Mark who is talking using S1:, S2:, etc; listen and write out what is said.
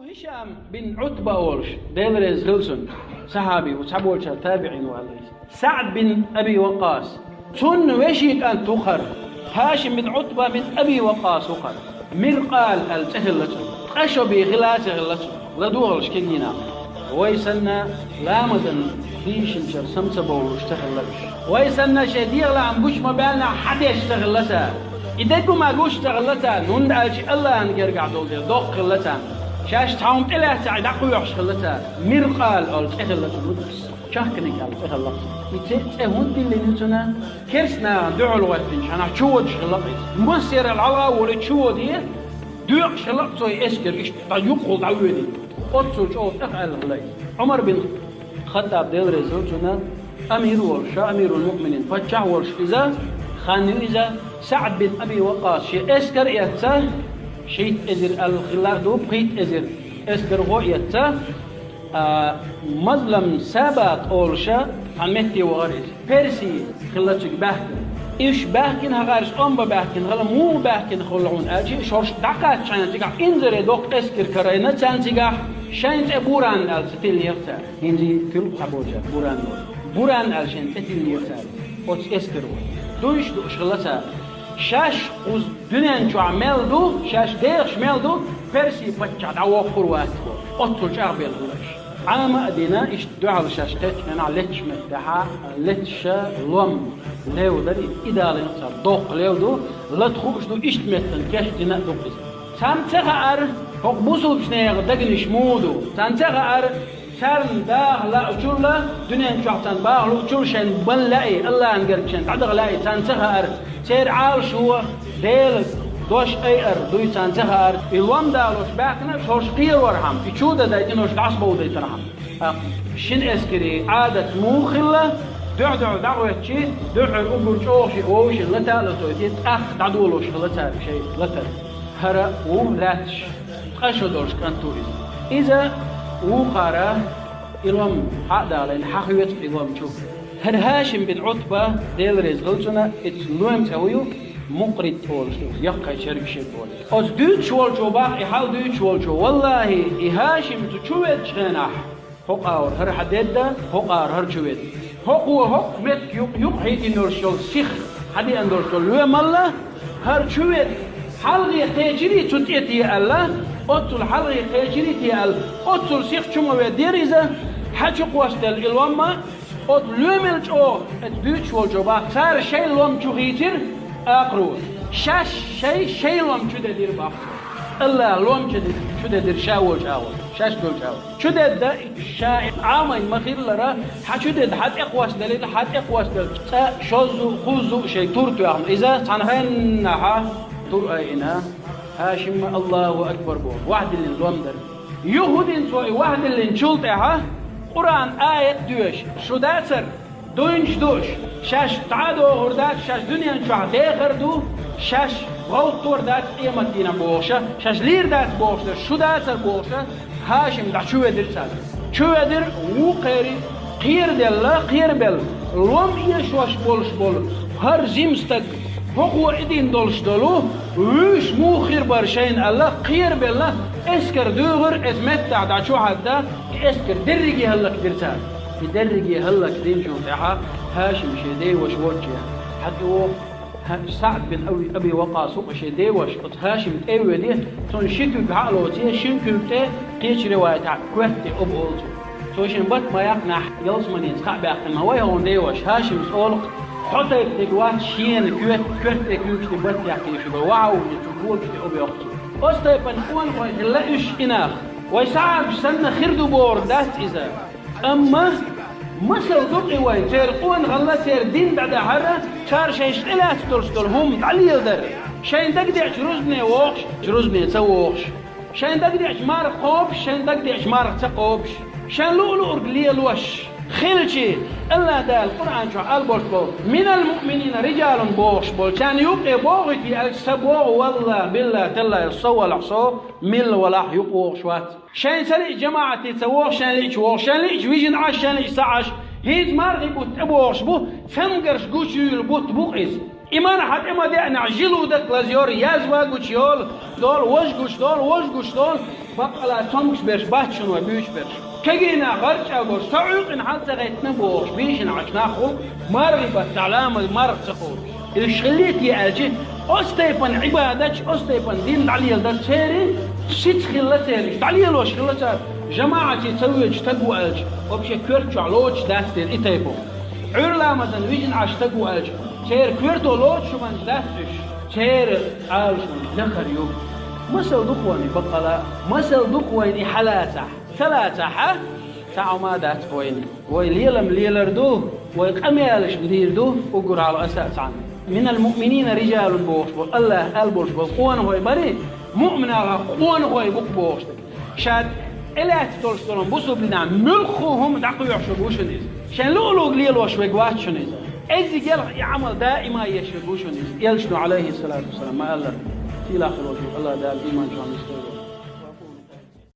S1: هشام بن عتبة أولش ديلريز هيلسون صحابي وصحابه تابعين والله. سعد بن أبي وقاص تون وشيك أن تخر. هاشم بن عتبة بن أبي وقاص وخر. مرقال التهلته قشو بغلاس غلته لدوغلش كنينا ويسنا لامدن ديش مشر سمسة بولوش تغلبش ويسنا شديغ لعن بوش مبالنا حديش تغلتا إداكو ما قوش تغلتا نون دالش الله أنقرقع دولدي دوق غلتا شاش تحاوم إله تعيد عقويوش غلتا مرقال أول تغلتا مدرس شاكنك على تغلتا يتهون دي اللي نتنا كرسنا دعو الوقتين شانا تشوود شغلطيس مصير العلا ولا تشوود دي دوق شغلطوي اسكر إيش تيقول دعويدي أتصل أو أفعل غلي عمر بن خطاب دير زوجنا أمير ورشا أمير المؤمنين فتح ورش إذا خان إذا سعد بن أبي وقاص شيء اسكر يتا شيء أزر الخلاق دو بقيت أزر اسكر هو يتا مظلم سابات أولشا عن متي وغريز بيرسي خلاتك باهكن إيش باهكن هغارش أم باهكن غلا مو باهكن خلعون أجي شورش دقات شان تيجا إنزر دوق اسكر كرينا تان تيجا شان تبوران أل ستيل يرتا هندي كل حبوجة بوران أل شان تتيل يرتا أوت اسكرو دوش دوش خلاتا شاش وز دنيا شو عمل دو شاش ديرش مال دو بيرسي بتشع دعوة قرواتكو أطول شعب يلغلش عام أدينا إيش دعاء الشاشتات أنا لتش متاحة لتش لوم ليو دري إذا لنصر دوق ليو دو لا تخوش دو إيش مثلا كاش دينا دو قز سامتغار فوق بوسو بشنيغ دقنش مودو سامتغار سارن داغ لا أشولا دنيا شعطان باغ لو أشول شان بنلاقي الله أنقرب شان تعدغ لاقي سامتغار سير عالش هو ديل دوش أير دوي سانتهار الوام دالوش باكنا شوش قير ورحم يشودا دايتنوش عصبو دايترحم شن اسكري عادة موخلة دعو دعوة شيء دعو أبو شوشي ووش لتا لتوتيت دعدولوش لتا شيء لتا هرا ولاتش قشو دوش كانتوريز إذا وقارا الوام حق دالين حقيت الوام شوف هر هاشم بن عتبة ديلريز غلطنا اتلوهم تهويو مقرد تول يقع شرق شبول أز دوت شوال شو باق يحاول دوت شوال شو والله يهاشم تشويت شناح هق أور هر حديدة هق أور هر شويت هق وهق مت يق هيتي نور شول سيخ حدي أندور شول لو ملا هر شويت حلقي تجري تتيتي الله أطل حلقي تجري تي ال أطل سيخ شو ما بدير إذا حشق وستل الوما أطل لوملج أو دوت شوال شو باق صار شيء لوم شو هيتر أقرو شاش شيء لوم شو دير باخ الله لوم شو دير شاول شاش دول شاول شو ده شاء عامين مخير لرا حشو ده حد إقواس دليل حد إقواس دليل شوزو خوزو شيء تورتو يا إذا تنهين ها تور أينا هاشم الله أكبر بور واحد اللي لوم در يهودين سوي واحد اللي نشلت ها قرآن آية دوش شو داسر دوش شاش تعادو غردات شاش دنيا نشوع داخر دو شاش غوطور دات قيمتنا بوشة شاش لير دات بوشة شو داتر بوشة هاشم دا شو يدر سال شو يدر وقيري قير دل قير بل لوم يشوش بول هر زمستك هو إدين دولش دولو ويش مو خير برشين الله قير بالله اسكر دوغر اسمتع دا شو حدا اسكر درجي هلك درسال يدرجي هلا كدين شو تاعها هاشم شيدي وش وجه حتى هو سعد بن أبي وقاص وشيدي وش هاشم تأوي دي تنشكو بعقله تي شنكو تي قيش رواية كوتي أبولتو توشين بط ما يقنع يلزمن يتخع بأخنا وين هون دي وش هاشم سولق حتى يتقوات شين كوت كوت بط يحكي شو واو يتقول في أبي أختي أستيبن خوان لا إيش إناخ ويسعد سنة خردو بور دات إذا أما مصر دقي وين سيرقون غلا سير دين بعد حرة شار شيء إلا تدرسدل هم علي يدر شين دقدي عشروزني ووخش عشروزني تسووخش شين دقدي عشمار قوبش شين دقدي عشمار تقوبش شين لؤلؤ رجلي الوش خلشي الله ده القرآن شو البوش بول من المؤمنين رجال بوش بول كان يبقى بوغتي السبوغ والله بالله تلا يصو العصو مل ولا يبوغ شوات شان سري جماعة تسووغ شان ليش ووغ شان ليش ويجن عاش شان ليش سعاش هيد مارغي بوت أبوغش بو فمقرش قوشي البوت بوغيز إيمان حد إما ده نعجلوا دك لزيور يزوا قشيول دول وش دول بقى تونكس برش باتشون وبيوش برش كجينا غرش أقول سعوق إن حتى غيتنا بوش بيش نعشنا خو مرغي بالسلام المرغ سخور الشغليت يأجي أستيبان عبادتش أستيبان دين عليه ده سيري ست خلة سيري عليه لوش خلة جماعة تسوي تقوى ألج وبشي كورتش علوش داستين إتيبو عرلا مثلا ويجن عشتقو ألج سير كورتو لوش من داستش سير عالش ذكر يوم مسل دقواني بقلا مسل دقواني حلاتة ثلاثة ح ساعة ما دات فويني ويليلم ليلردو ويقميالش بديردو وقر على أساس عنه من المؤمنين رجال بوش الله البوش بقوان هو بري مؤمن على قوان هو بوش شاد إلا تولستون بوسو بنا ملخهم دعوا يعشقوشنيز شان لولو قليل وشوقواتشنيز إذا قال يعمل دائما يشوقوشنيز يلشنو عليه الصلاة والسلام ما الله في الآخر وجه الله دائما إيمان شو